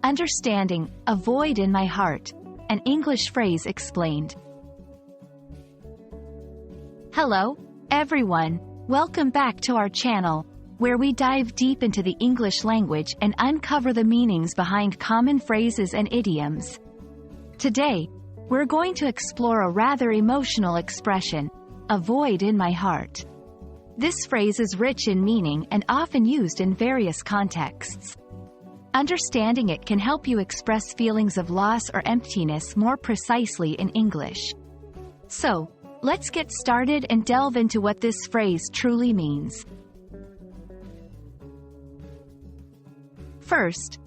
Understanding A Void in My Heart, an English phrase explained. Hello, everyone. Welcome back to our channel, where we dive deep into the English language and uncover the meanings behind common phrases and idioms. Today, we're going to explore a rather emotional expression, a void in my heart. This phrase is rich in meaning and often used in various contexts. Understanding it can help you express feelings of loss or emptiness more precisely in English. So, let's get started and delve into what this phrase truly means. First,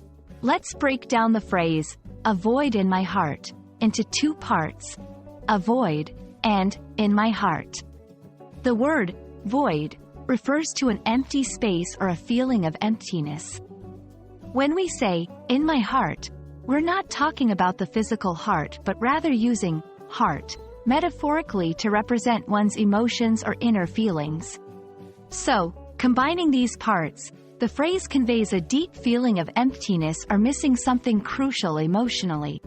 let's break down the phrase, a void in my heart, into two parts, a void, and, in my heart. The word, void, refers to an empty space or a feeling of emptiness. When we say, in my heart, we're not talking about the physical heart but rather using heart metaphorically to represent one's emotions or inner feelings. So, combining these parts, the phrase conveys a deep feeling of emptiness or missing something crucial emotionally.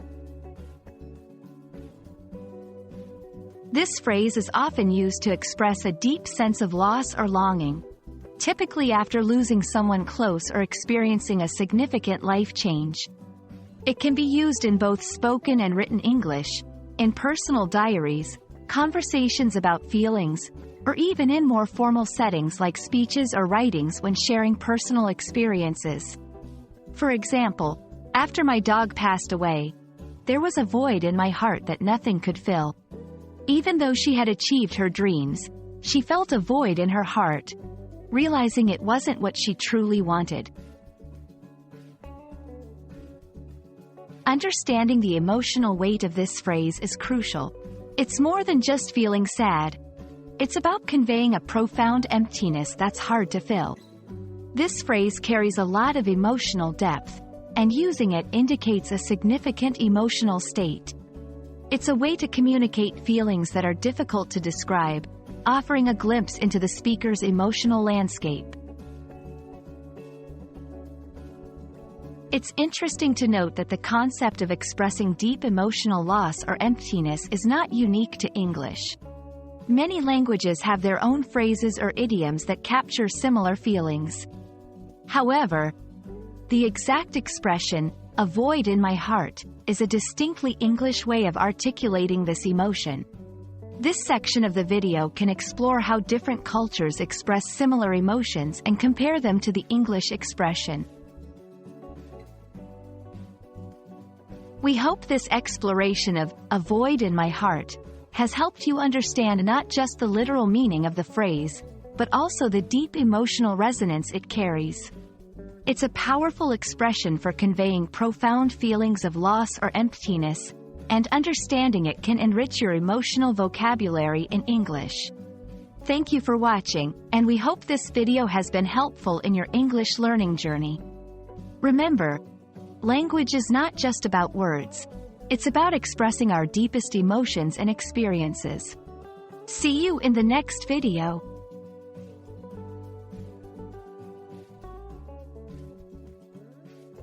This phrase is often used to express a deep sense of loss or longing, typically after losing someone close or experiencing a significant life change. It can be used in both spoken and written English, in personal diaries, conversations about feelings, or even in more formal settings like speeches or writings when sharing personal experiences. For example, after my dog passed away, there was a void in my heart that nothing could fill. Even though she had achieved her dreams, she felt a void in her heart, realizing it wasn't what she truly wanted. Understanding the emotional weight of this phrase is crucial. It's more than just feeling sad. It's about conveying a profound emptiness that's hard to fill. This phrase carries a lot of emotional depth, and using it indicates a significant emotional state. It's a way to communicate feelings that are difficult to describe, offering a glimpse into the speaker's emotional landscape. It's interesting to note that the concept of expressing deep emotional loss or emptiness is not unique to English. Many languages have their own phrases or idioms that capture similar feelings. However, the exact expression, a void in my heart, is a distinctly English way of articulating this emotion. This section of the video can explore how different cultures express similar emotions and compare them to the English expression. We hope this exploration of a void in my heart has helped you understand not just the literal meaning of the phrase, but also the deep emotional resonance it carries. It's a powerful expression for conveying profound feelings of loss or emptiness, and understanding it can enrich your emotional vocabulary in English. Thank you for watching, and we hope this video has been helpful in your English learning journey. Remember, language is not just about words. It's about expressing our deepest emotions and experiences. See you in the next video.